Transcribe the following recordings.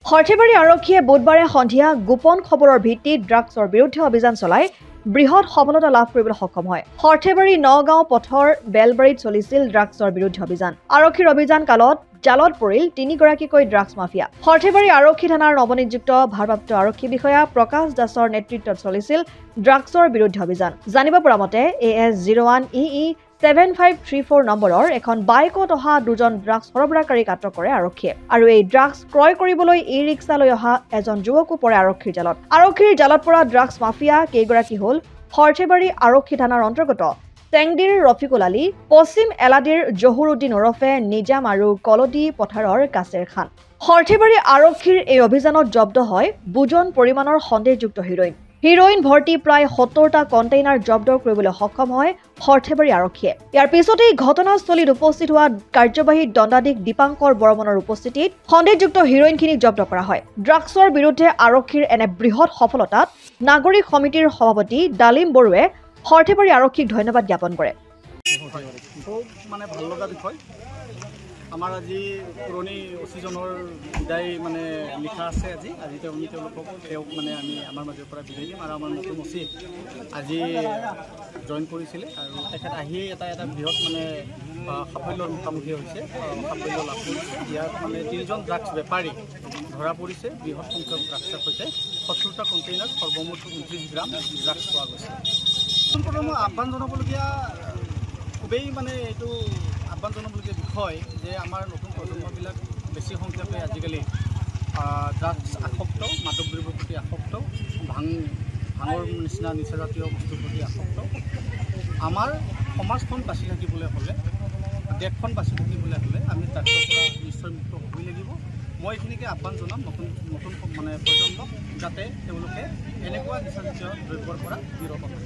সৰ্থেবাৰী আৰক্ষীয়ে বুধবাৰে সন্ধিয়া গোপন খবৰৰ ভিত্তিত ড্ৰাগছৰ বিৰুদ্ধে অভিযান চলাই বৃহৎ সফলতা লাভ কৰিবলৈ সক্ষম হয়। সৰ্থেবাৰী নগাঁও পথৰ বেলবাৰীত চলিছিল ড্ৰাগছৰ বিৰুদ্ধে অভিযান। আৰক্ষীৰ অভিযান কালত জালত পৰিল 3গৰাকীকৈ ড্ৰাগছ মাফিয়া। সৰ্থেবাৰী আৰক্ষী থানাৰ নৱনিযুক্ত ভাৰপ্ৰাপ্ত আৰক্ষী বিষয়া প্ৰকাশ দাসৰ নেতৃত্বত চলিছিল ড্ৰাগছৰ বিৰুদ্ধে অভিযান। জানিব পৰা মতে AS01EE 7534 নম্বৰৰ এখন বাইকত অহা দুজন ড্ৰাগছ সৰবৰাহকাৰীক আটক কৰে আৰক্ষীয়ে আৰু এই ড্ৰাগছ ক্ৰয় কৰিবলৈ ই-ৰিক্সা লৈ অহা এজন যুৱকো পৰে আৰক্ষীৰ জালত। আৰক্ষীৰ জালত পৰা ড্ৰাগছ মাফিয়া কেইগৰাকী হ'ল সৰ্থেবাৰী আৰক্ষী থানাৰ অন্তৰ্গত টেংডিৰ ৰফিকুল আলী, পশ্চিম এলাদিৰ জহুৰুদ্দিন ওৰফে নিজাম আৰু কলদী পথাৰৰ কাছেৰ খান। সৰ্থেবাৰী আৰক্ষীৰ এই অভিযানত জব্দ হয় বুজন পৰিমাণৰ সন্দেহযুক্ত হিৰোইন ভৰ্তি প্ৰায় 70টা কণ্টেইনাৰ জব্দ কৰিবলৈ সক্ষম হয় সৰ্থেবাৰী আৰক্ষীয়ে। ইয়াৰ পিছতেই ঘটনাস্থলীত উপস্থিত হোৱা কাৰ্যবাহী দণ্ডাধীশ দীপাংকৰ বৰ্মনৰ উপস্থিতিত সন্দেহযুক্ত হিৰোইনখিনি জব্দ কৰা হয়। ড্ৰাগছৰ বিৰুদ্ধে আৰক্ষীৰ এনে বৃহৎ সফলতাত নাগৰিক সমিতিৰ সভাপতি ডালিম বৰুৱে সৰ্থেবাৰী আৰক্ষীক ধন্যবাদ জ্ঞাপন কৰে। ভাল লগা বিষয়। আমাৰ আজি পুৰণি অচিজনৰ বিদায় লিখা আছে। আজি আমি তেওঁলোকক আমি আমাৰ মাজৰ পৰা বিদায় দিম আৰু আমাৰ নতুন অচি আজি জইন কৰিছিলে আৰু তেখেত আহিয়ে এটা বৃহৎ সাফল্যৰ মুখামুখি হৈছে, সাফল্য লাভ কৰিছে। ইয়াত 3জন ড্ৰাগছ বেপাৰী ধৰা পৰিছে। বৃহৎ সংখ্যক ড্ৰাগছৰ সৈতে 70টা কণ্টেইনাৰ সৰ্বমুঠ 29 গ্ৰাম ড্ৰাগছ পোৱা গৈছে। মই আহ্বান জনাবলগীয়া খুবেই এইটো আহ্বান জনাবলগীয়া বিষয় যে আমাৰ নতুন প্ৰজন্মবিলাক বেছি সংখ্যকে আজিকালি ড্ৰাগছ আসক্ত, মাদক দ্ৰব্যৰ প্ৰতি আসক্ত, ভাঙৰ নিচিনা নিচাজাতীয় বস্তুৰ প্ৰতি আসক্ত। আমাৰ সমাজখন বাচি থাকিবলৈ হ'লে, দেশখন বাচি থাকিবলৈ হ'লে আমি ড্ৰাগছৰ পৰা নিশ্চয় মুক্ত হ'বই লাগিব। মই এইখিনিকে আহ্বান জনাম নতুন প্ৰজন্মক যাতে তেওঁলোকে এনেকুৱা নিচাজাতীয় দ্ৰব্যৰ পৰা বিৰত থাকে।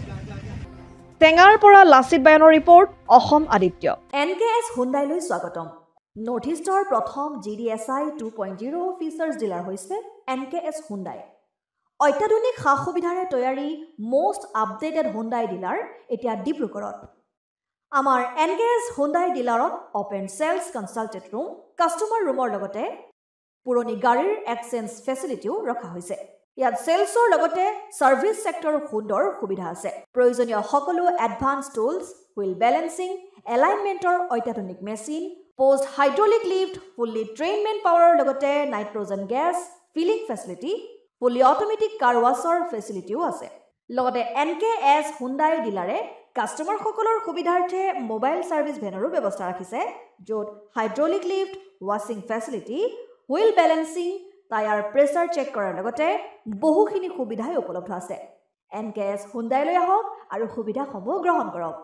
টেঙাৰ পৰা লাচিত বায়নৰ ৰিপৰ্ট, অসম আদিত্য। NKS হুণ্ডাইলৈ স্বাগতম। নৰ্থ ইষ্টৰ প্ৰথম GDSI 2.0 ফিচাৰ্ছ ডিলাৰ হৈছে NKS হুণ্ডাই। অত্যাধুনিক সা সুবিধাৰে তৈয়াৰী মষ্ট আপডেটেড হুণ্ডাই ডিলাৰ এতিয়া ডিব্ৰুগড়ত। আমাৰ NKS হুণ্ডাই ডিলাৰত open sales consulted room, customer ৰুমৰ লগতে পুৰণি গাড়ীৰ এক্সচেঞ্জ ফেচিলিটিও ৰখা হৈছে। ইয়াত সেলছৰ লগতে সাৰ্ভিস সেক্টৰৰ সুন্দৰ সুবিধা আছে। প্ৰয়োজনীয় সকলো এডভান্স টুলছ, হুইল বেলেন্সিং, এলাইনমেন্টৰ অত্যাধুনিক machine, post hydraulic lift, fully ট্ৰেইনমেণ্ট পাৱাৰৰ লগতে nitrogen gas filling facility, fully automatic car washer ফেচিলিটিও আছে। লগতে NKS হুণ্ডাই ডিলাৰে কাষ্টমাৰসকলৰ সুবিধাৰ্থে মোবাইল ছাৰ্ভিচ ভেনৰো ব্যৱস্থা ৰাখিছে, য'ত হাইড্ৰলিক লিফ্ট, ৱাছিং facility, wheel balancing, tyre pressure check কৰাৰ লগতে বহুখিনি সুবিধাই উপলব্ধ আছে। NKS হুণ্ডাইলৈ আহক আৰু সুবিধাসমূহ গ্ৰহণ কৰক।